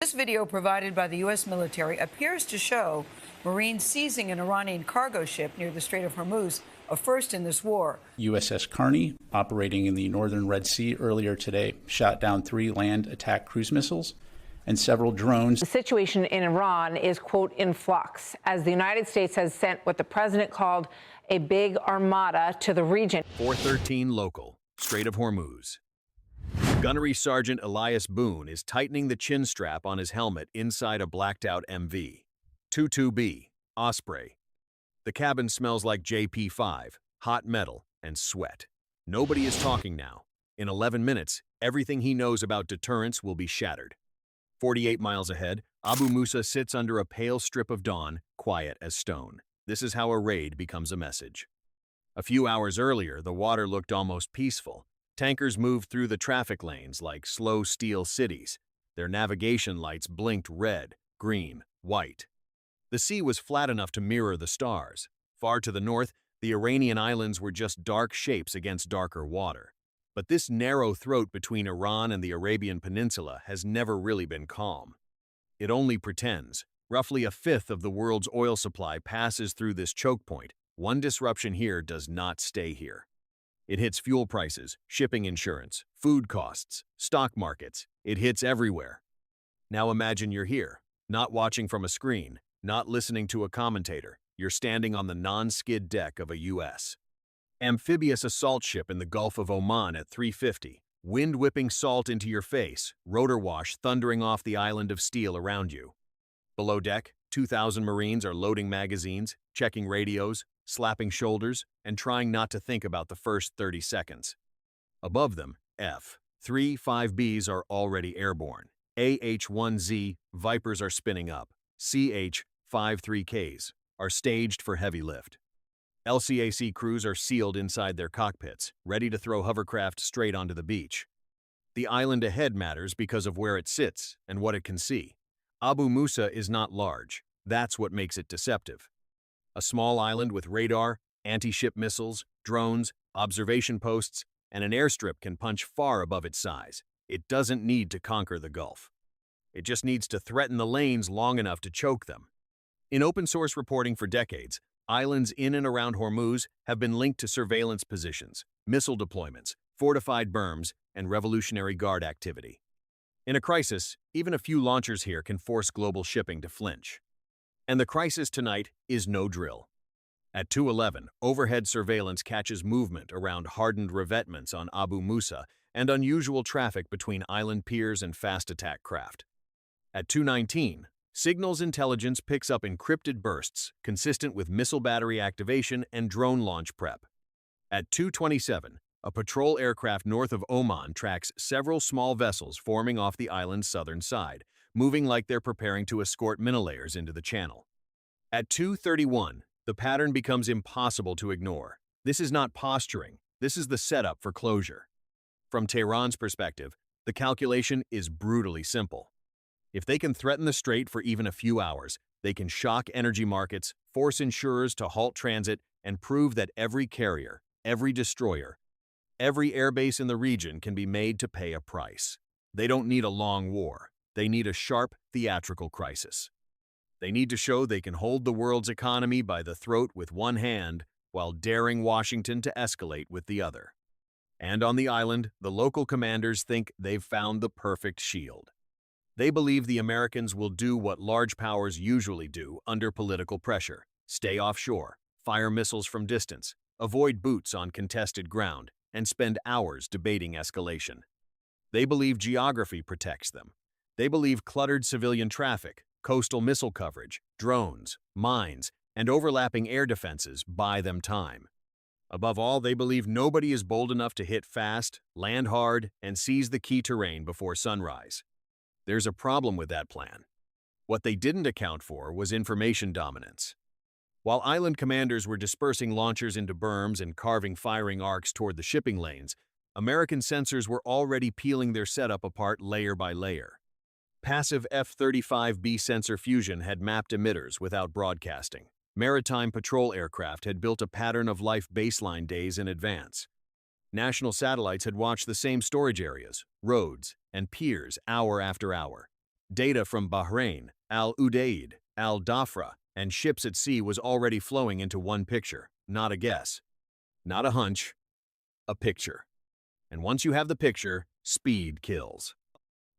This video provided by the U.S. military appears to show Marines seizing an Iranian cargo ship near the Strait of Hormuz, a first in this war. USS Carney, operating in the northern Red Sea earlier today, shot down 3 land attack cruise missiles and several drones. The situation in Iran is, quote, in flux, as the United States has sent what the president called a big armada to the region. 413 local, Strait of Hormuz. Gunnery Sergeant Elias Boone is tightening the chin strap on his helmet inside a blacked-out MV. 22B, Osprey. The cabin smells like JP5, hot metal, and sweat. Nobody is talking now. In 11 minutes, everything he knows about deterrence will be shattered. 48 miles ahead, Abu Musa sits under a pale strip of dawn, quiet as stone. This is how a raid becomes a message. A few hours earlier, the water looked almost peaceful. Tankers moved through the traffic lanes like slow steel cities. Their navigation lights blinked red, green, white. The sea was flat enough to mirror the stars. Far to the north, the Iranian islands were just dark shapes against darker water. But this narrow throat between Iran and the Arabian Peninsula has never really been calm. It only pretends. Roughly a fifth of the world's oil supply passes through this choke point. One disruption here does not stay here. It hits fuel prices, shipping insurance, food costs, stock markets. It hits everywhere. Now imagine you're here, not watching from a screen, not listening to a commentator. You're standing on the non-skid deck of a U.S. Amphibious assault ship in the Gulf of Oman at 350, wind whipping salt into your face, rotor wash thundering off the island of steel around you. Below deck, 2,000 Marines are loading magazines, checking radios, slapping shoulders, and trying not to think about the first 30 seconds. Above them, F-35Bs are already airborne. AH-1Z Vipers are spinning up. CH-53Ks are staged for heavy lift. LCAC crews are sealed inside their cockpits, ready to throw hovercraft straight onto the beach. The island ahead matters because of where it sits and what it can see. Abu Musa is not large. That's what makes it deceptive. A small island with radar, anti-ship missiles, drones, observation posts, and an airstrip can punch far above its size. It doesn't need to conquer the Gulf. It just needs to threaten the lanes long enough to choke them. In open-source reporting for decades, islands in and around Hormuz have been linked to surveillance positions, missile deployments, fortified berms, and Revolutionary Guard activity. In a crisis, even a few launchers here can force global shipping to flinch. And the crisis tonight is no drill. At 2:11, overhead surveillance catches movement around hardened revetments on Abu Musa and unusual traffic between island piers and fast attack craft. At 2:19, signals intelligence picks up encrypted bursts consistent with missile battery activation and drone launch prep. At 2:27, a patrol aircraft north of Oman tracks several small vessels forming off the island's southern side, moving like they're preparing to escort minilayers into the channel. At 2:31, the pattern becomes impossible to ignore. This is not posturing. This is the setup for closure. From Tehran's perspective, the calculation is brutally simple. If they can threaten the strait for even a few hours, they can shock energy markets, force insurers to halt transit, and prove that every carrier, every destroyer, every airbase in the region can be made to pay a price. They don't need a long war. They need a sharp, theatrical crisis. They need to show they can hold the world's economy by the throat with one hand while daring Washington to escalate with the other. And on the island, the local commanders think they've found the perfect shield. They believe the Americans will do what large powers usually do under political pressure: stay offshore, fire missiles from distance, avoid boots on contested ground, and spend hours debating escalation. They believe geography protects them. They believe cluttered civilian traffic, coastal missile coverage, drones, mines, and overlapping air defenses buy them time. Above all, they believe nobody is bold enough to hit fast, land hard, and seize the key terrain before sunrise. There's a problem with that plan. What they didn't account for was information dominance. While island commanders were dispersing launchers into berms and carving firing arcs toward the shipping lanes, American sensors were already peeling their setup apart layer by layer. Passive F-35B sensor fusion had mapped emitters without broadcasting. Maritime patrol aircraft had built a pattern of life baseline days in advance. National satellites had watched the same storage areas, roads, and piers hour after hour. Data from Bahrain, Al Udeid, Al Dhafra, and ships at sea was already flowing into one picture. Not a guess. Not a hunch. A picture. And once you have the picture, speed kills.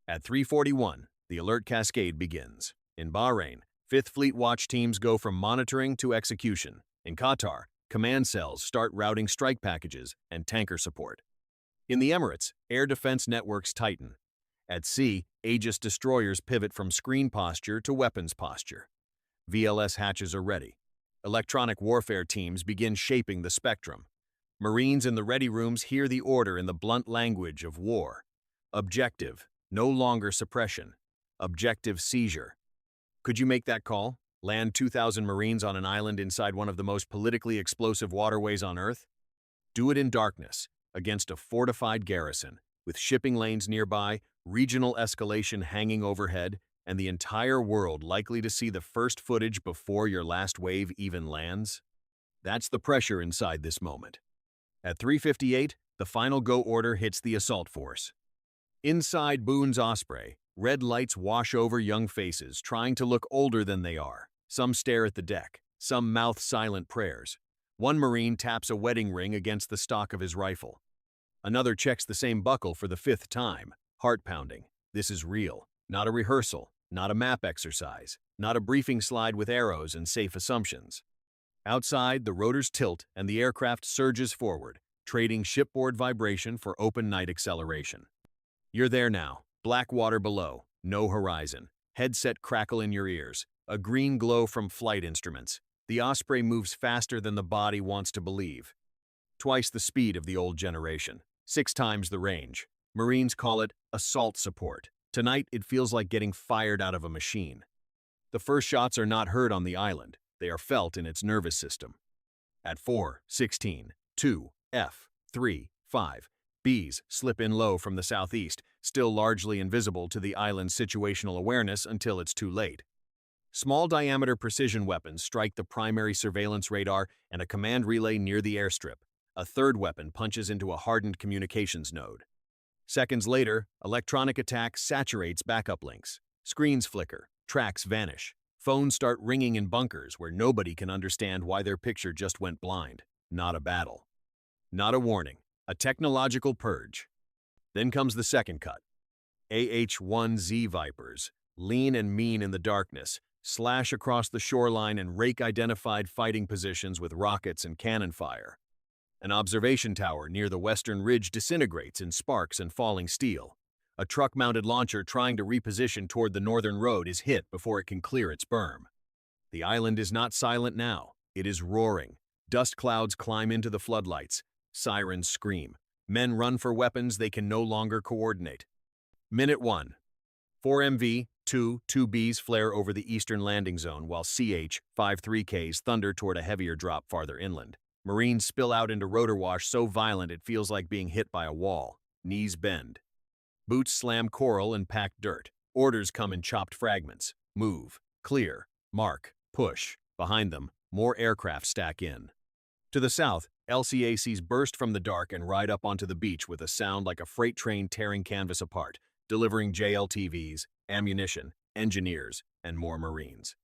At 3:41, the alert cascade begins. In Bahrain, 5th Fleet watch teams go from monitoring to execution. In Qatar, command cells start routing strike packages and tanker support. In the Emirates, air defense networks tighten. At sea, Aegis destroyers pivot from screen posture to weapons posture. VLS hatches are ready. Electronic warfare teams begin shaping the spectrum. Marines in the ready rooms hear the order in the blunt language of war. Objective, no longer suppression. Objective seizure. Could you make that call? Land 2,000 Marines on an island inside one of the most politically explosive waterways on Earth? Do it in darkness, against a fortified garrison, with shipping lanes nearby, regional escalation hanging overhead, and the entire world likely to see the first footage before your last wave even lands? That's the pressure inside this moment. At 3:58, the final go order hits the assault force. Inside Boone's Osprey, red lights wash over young faces trying to look older than they are. Some stare at the deck, some mouth silent prayers. One Marine taps a wedding ring against the stock of his rifle. Another checks the same buckle for the 5th time, heart pounding. This is real, not a rehearsal, not a map exercise, not a briefing slide with arrows and safe assumptions. Outside, the rotors tilt and the aircraft surges forward, trading shipboard vibration for open night acceleration. You're there now, black water below, no horizon, headset crackle in your ears, a green glow from flight instruments. The Osprey moves faster than the body wants to believe. Twice the speed of the old generation, 6 times the range. Marines call it assault support. Tonight, it feels like getting fired out of a machine. The first shots are not heard on the island. They are felt in its nervous system. At 4:16, 2, F, 3, 5, Bs slip in low from the southeast, still largely invisible to the island's situational awareness until it's too late. Small diameter precision weapons strike the primary surveillance radar and a command relay near the airstrip. A third weapon punches into a hardened communications node. Seconds later, electronic attack saturates backup links. Screens flicker, tracks vanish. Phones start ringing in bunkers where nobody can understand why their picture just went blind. Not a battle. Not a warning. A technological purge. Then comes the second cut. AH-1Z Vipers, lean and mean in the darkness, slash across the shoreline and rake identified fighting positions with rockets and cannon fire. An observation tower near the western ridge disintegrates in sparks and falling steel. A truck-mounted launcher trying to reposition toward the northern road is hit before it can clear its berm. The island is not silent now. It is roaring. Dust clouds climb into the floodlights. Sirens scream. Men run for weapons they can no longer coordinate. Minute 1. 4MV, 2-2Bs flare over the eastern landing zone while CH-53Ks thunder toward a heavier drop farther inland. Marines spill out into rotor wash so violent it feels like being hit by a wall. Knees bend. Boots slam coral and pack dirt. Orders come in chopped fragments. Move, clear, mark, push. Behind them, more aircraft stack in. To the south, LCACs burst from the dark and ride up onto the beach with a sound like a freight train tearing canvas apart, delivering JLTVs, ammunition, engineers, and more Marines.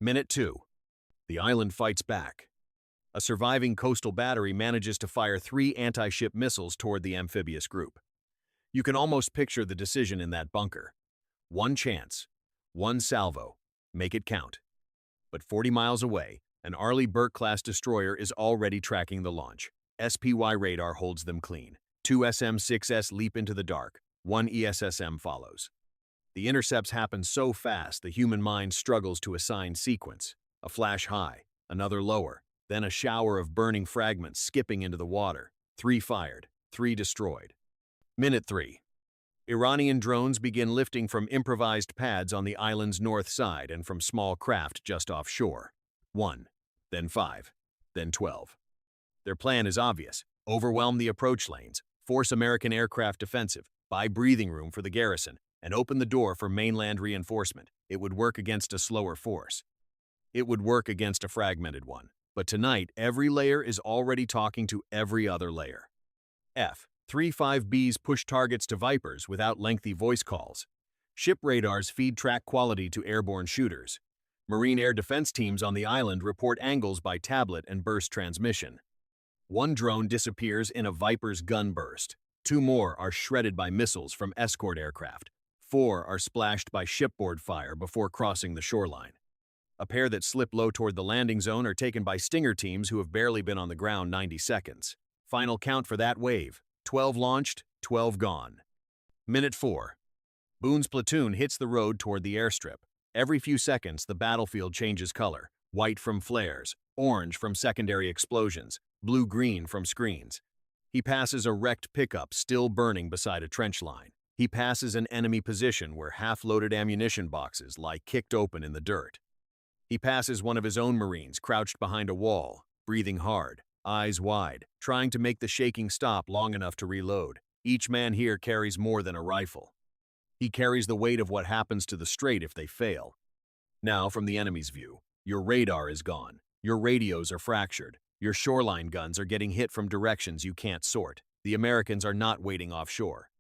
Minute 2. The island fights back. A surviving coastal battery manages to fire 3 anti-ship missiles toward the Amphibious group. You can almost picture the decision in that bunker. One chance, one salvo, make it count. But 40 miles away, an Arleigh Burke-class destroyer is already tracking the launch. SPY radar holds them clean. 2 SM-6S leap into the dark. 1 ESSM follows. The intercepts happen so fast the human mind struggles to assign sequence. A flash high, another lower, then a shower of burning fragments skipping into the water. 3 fired, 3 destroyed. Minute 3. Iranian drones begin lifting from improvised pads on the island's north side and from small craft just offshore. 1, then 5, then 12. Their plan is obvious. Overwhelm the approach lanes, force American aircraft defensive, buy breathing room for the garrison, and open the door for mainland reinforcement. It would work against a slower force. It would work against a fragmented one. But tonight, every layer is already talking to every other layer. F. 3-5Bs push targets to Vipers without lengthy voice calls. Ship radars feed track quality to airborne shooters. Marine air defense teams on the island report angles by tablet and burst transmission. One drone disappears in a Viper's gun burst. 2 more are shredded by missiles from escort aircraft. 4 are splashed by shipboard fire before crossing the shoreline. A pair that slip low toward the landing zone are taken by Stinger teams who have barely been on the ground 90 seconds. Final count for that wave: 12 launched, 12 gone. Minute 4. Boone's platoon hits the road toward the airstrip. Every few seconds, the battlefield changes color: white from flares, orange from secondary explosions, blue-green from screens. He passes a wrecked pickup still burning beside a trench line. He passes an enemy position where half-loaded ammunition boxes lie kicked open in the dirt. He passes one of his own Marines crouched behind a wall, breathing hard, eyes wide, trying to make the shaking stop long enough to reload. Each man here carries more than a rifle. He carries the weight of what happens to the strait if they fail. Now, from the enemy's view, your radar is gone. Your radios are fractured. Your shoreline guns are getting hit from directions you can't sort. The Americans are not waiting offshore.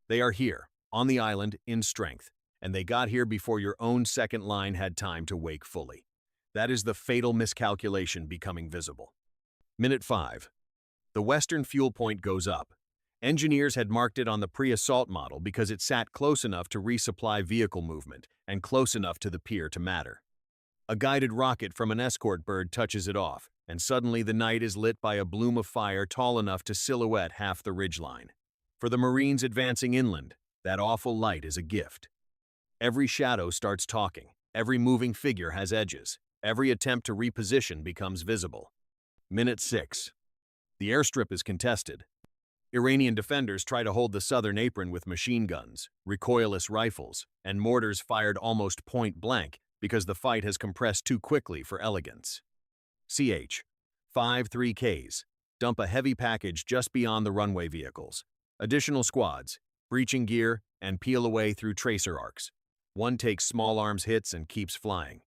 They are here, on the island, in strength, and they got here before your own second line had time to wake fully. That is the fatal miscalculation becoming visible. Minute 5. The western fuel point goes up. Engineers had marked it on the pre-assault model because it sat close enough to resupply vehicle movement and close enough to the pier to matter. A guided rocket from an escort bird touches it off, and suddenly the night is lit by a bloom of fire tall enough to silhouette half the ridgeline. For the Marines advancing inland, that awful light is a gift. Every shadow starts talking. Every moving figure has edges. Every attempt to reposition becomes visible. Minute 6. The airstrip is contested. Iranian defenders try to hold the southern apron with machine guns, recoilless rifles, and mortars fired almost point blank because the fight has compressed too quickly for elegance. CH. 5-3Ks. Dump a heavy package just beyond the runway vehicles. Additional squads, breaching gear, and peel away through tracer arcs. One takes small arms hits and keeps flying.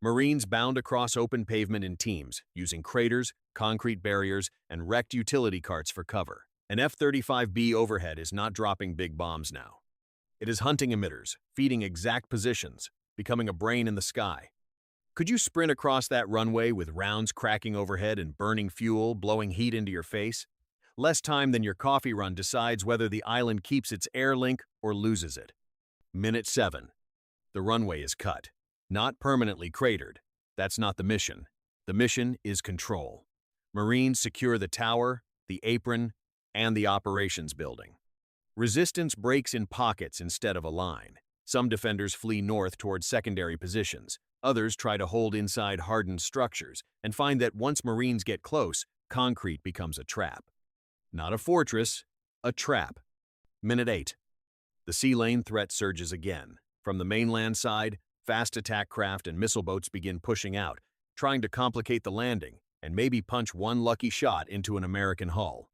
Marines bound across open pavement in teams, using craters, concrete barriers, and wrecked utility carts for cover. An F-35B overhead is not dropping big bombs now. It is hunting emitters, feeding exact positions, becoming a brain in the sky. Could you sprint across that runway with rounds cracking overhead and burning fuel, blowing heat into your face? Less time than your coffee run decides whether the island keeps its air link or loses it. Minute 7. The runway is cut. Not permanently cratered. That's not the mission. The mission is control. Marines secure the tower, the apron, and the operations building. Resistance breaks in pockets instead of a line. Some defenders flee north toward secondary positions. Others try to hold inside hardened structures and find that once Marines get close, concrete becomes a trap. Not a fortress, a trap. Minute 8. The sea lane threat surges again. From the mainland side, fast attack craft and missile boats begin pushing out, trying to complicate the landing and maybe punch one lucky shot into an American hull.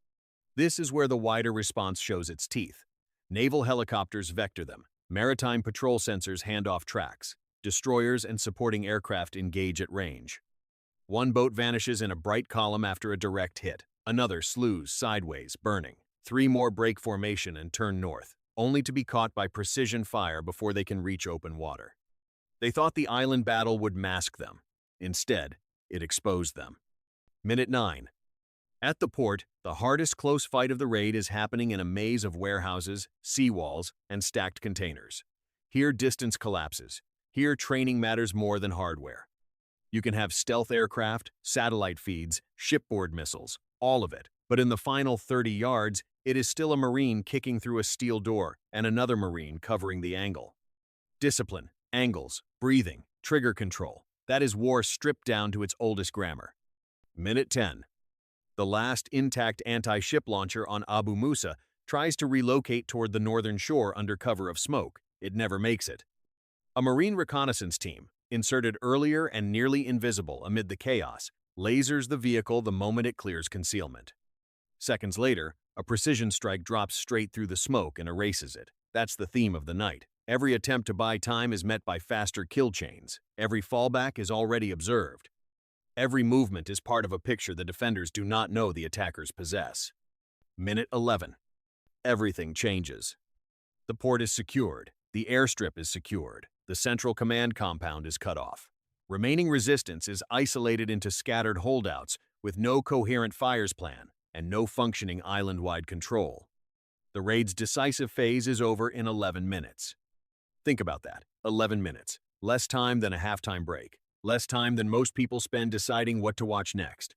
This is where the wider response shows its teeth. Naval helicopters vector them. Maritime patrol sensors hand off tracks. Destroyers and supporting aircraft engage at range. One boat vanishes in a bright column after a direct hit. Another slews sideways, burning. 3 more break formation and turn north, only to be caught by precision fire before they can reach open water. They thought the island battle would mask them. Instead, it exposed them. Minute 9. At the port, the hardest close fight of the raid is happening in a maze of warehouses, seawalls, and stacked containers. Here distance collapses. Here training matters more than hardware. You can have stealth aircraft, satellite feeds, shipboard missiles, all of it. But in the final 30 yards, it is still a Marine kicking through a steel door and another Marine covering the angle. Discipline, angles, breathing, trigger control. That is war stripped down to its oldest grammar. Minute 10. The last intact anti-ship launcher on Abu Musa tries to relocate toward the northern shore under cover of smoke. It never makes it. A Marine reconnaissance team, inserted earlier and nearly invisible amid the chaos, lasers the vehicle the moment it clears concealment. Seconds later, a precision strike drops straight through the smoke and erases it. That's the theme of the night. Every attempt to buy time is met by faster kill chains. Every fallback is already observed. Every movement is part of a picture the defenders do not know the attackers possess. Minute 11. Everything changes. The port is secured. The airstrip is secured. The central command compound is cut off. Remaining resistance is isolated into scattered holdouts with no coherent fires plan and no functioning island-wide control. The raid's decisive phase is over in 11 minutes. Think about that, 11 minutes. Less time than a halftime break. Less time than most people spend deciding what to watch next.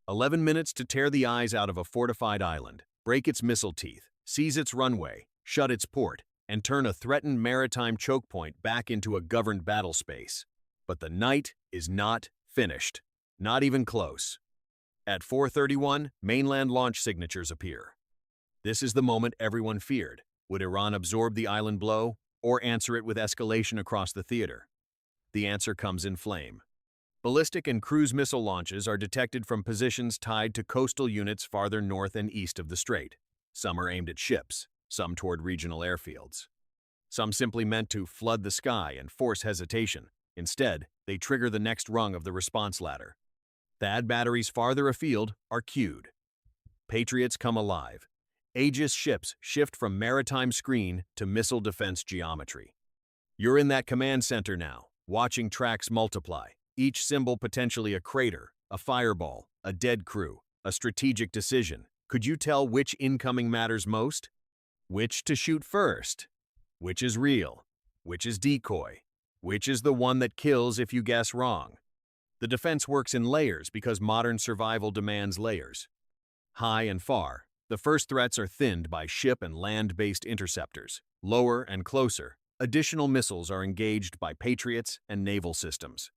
11 minutes to tear the eyes out of a fortified island, break its missile teeth, seize its runway, shut its port, and turn a threatened maritime choke point back into a governed battle space. But the night is not finished. Not even close. At 4:31, mainland launch signatures appear. This is the moment everyone feared. Would Iran absorb the island blow or answer it with escalation across the theater? The answer comes in flame. Ballistic and cruise missile launches are detected from positions tied to coastal units farther north and east of the strait. Some are aimed at ships, some toward regional airfields. Some simply meant to flood the sky and force hesitation. Instead, they trigger the next rung of the response ladder. THAAD batteries farther afield are cued. Patriots come alive. Aegis ships shift from maritime screen to missile defense geometry. You're in that command center now, watching tracks multiply, each symbol potentially a crater, a fireball, a dead crew, a strategic decision. Could you tell which incoming matters most? Which to shoot first? Which is real? Which is decoy? Which is the one that kills if you guess wrong? The defense works in layers because modern survival demands layers. High and far, the first threats are thinned by ship and land-based interceptors. Lower and closer, additional missiles are engaged by Patriots and naval systems.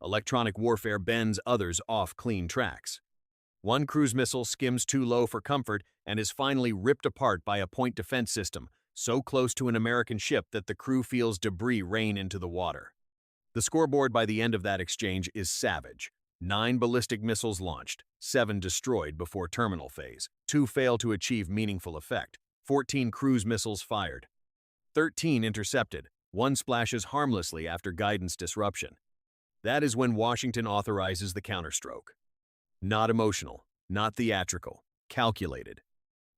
Electronic warfare bends others off clean tracks. One cruise missile skims too low for comfort and is finally ripped apart by a point defense system, so close to an American ship that the crew feels debris rain into the water. The scoreboard by the end of that exchange is savage. 9 ballistic missiles launched, 7 destroyed before terminal phase, 2 fail to achieve meaningful effect, 14 cruise missiles fired, 13 intercepted, 1 splashes harmlessly after guidance disruption. That is when Washington authorizes the counterstroke. Not emotional, not theatrical, calculated.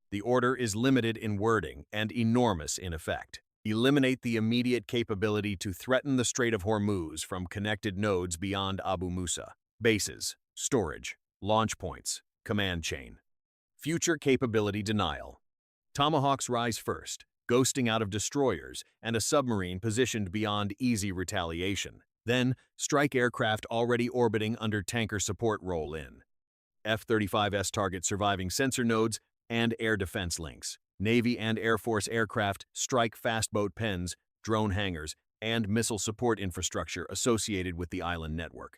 The order is limited in wording and enormous in effect. Eliminate the immediate capability to threaten the Strait of Hormuz from connected nodes beyond Abu Musa. Bases, storage, launch points, command chain. Future capability denial. Tomahawks rise first, ghosting out of destroyers and a submarine positioned beyond easy retaliation. Then, strike aircraft already orbiting under tanker support roll in. F-35S target surviving sensor nodes and air defense links. Navy and Air Force aircraft strike fastboat pens, drone hangars, and missile support infrastructure associated with the island network.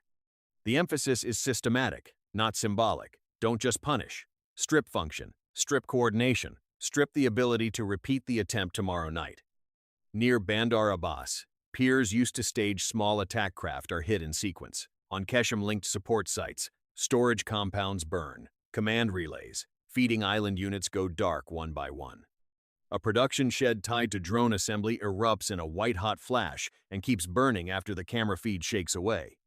The emphasis is systematic, not symbolic. Don't just punish. Strip function, strip coordination, strip the ability to repeat the attempt tomorrow night. Near Bandar Abbas, piers used to stage small attack craft are hit in sequence. On Keshem-linked support sites, storage compounds burn. Command relays, feeding island units go dark one by one. A production shed tied to drone assembly erupts in a white-hot flash and keeps burning after the camera feed shakes away.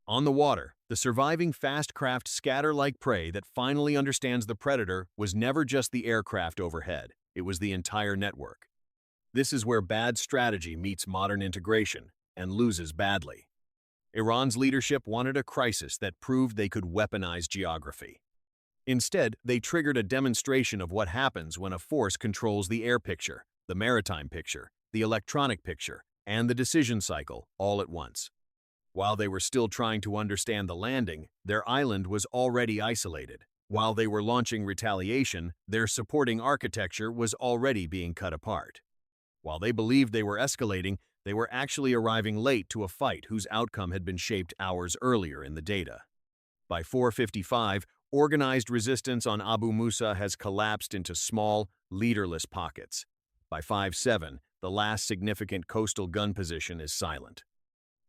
On the water, the surviving fast craft scatter like prey that finally understands the predator was never just the aircraft overhead, it was the entire network. This is where bad strategy meets modern integration and loses badly. Iran's leadership wanted a crisis that proved they could weaponize geography. Instead, they triggered a demonstration of what happens when a force controls the air picture, the maritime picture, the electronic picture, and the decision cycle all at once. While they were still trying to understand the landing, their island was already isolated. While they were launching retaliation, their supporting architecture was already being cut apart. While they believed they were escalating, they were actually arriving late to a fight whose outcome had been shaped hours earlier in the data. By 4:55, organized resistance on Abu Musa has collapsed into small, leaderless pockets. By 5:07, the last significant coastal gun position is silent.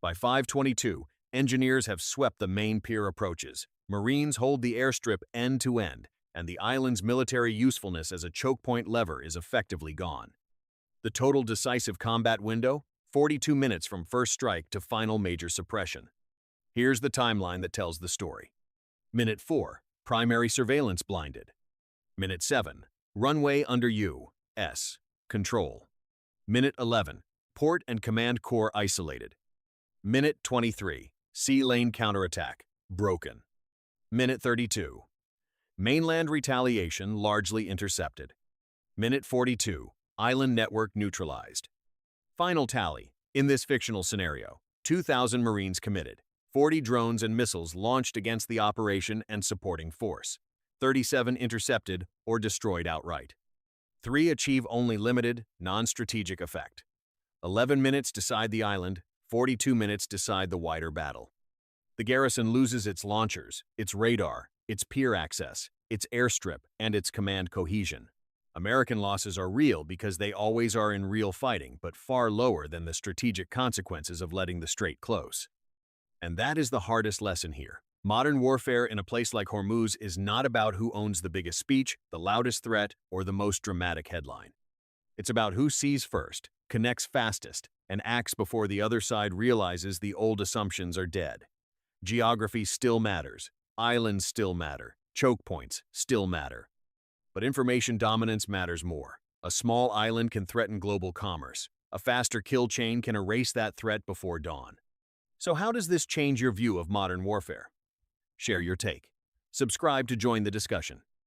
By 5:22, engineers have swept the main pier approaches. Marines hold the airstrip end to end, and the island's military usefulness as a choke point lever is effectively gone. The total decisive combat window? 42 minutes from first strike to final major suppression. Here's the timeline that tells the story. Minute 4, primary surveillance blinded. Minute 7, runway under U, S, control. Minute 11, Support and command corps isolated. Minute 23. Sea lane counterattack. Broken. Minute 32. Mainland retaliation largely intercepted. Minute 42. Island network neutralized. Final tally. In this fictional scenario, 2,000 Marines committed, 40 drones and missiles launched against the operation and supporting force, 37 intercepted or destroyed outright. 3 achieve only limited, non-strategic effect. 11 minutes decide the island, 42 minutes decide the wider battle. The garrison loses its launchers, its radar, its pier access, its airstrip, and its command cohesion. American losses are real because they always are in real fighting, but far lower than the strategic consequences of letting the strait close. And that is the hardest lesson here. Modern warfare in a place like Hormuz is not about who owns the biggest speech, the loudest threat, or the most dramatic headline. It's about who sees first, connects fastest, and acts before the other side realizes the old assumptions are dead. Geography still matters, islands still matter, choke points still matter. But information dominance matters more. A small island can threaten global commerce. A faster kill chain can erase that threat before dawn. So how does this change your view of modern warfare? Share your take. Subscribe to join the discussion.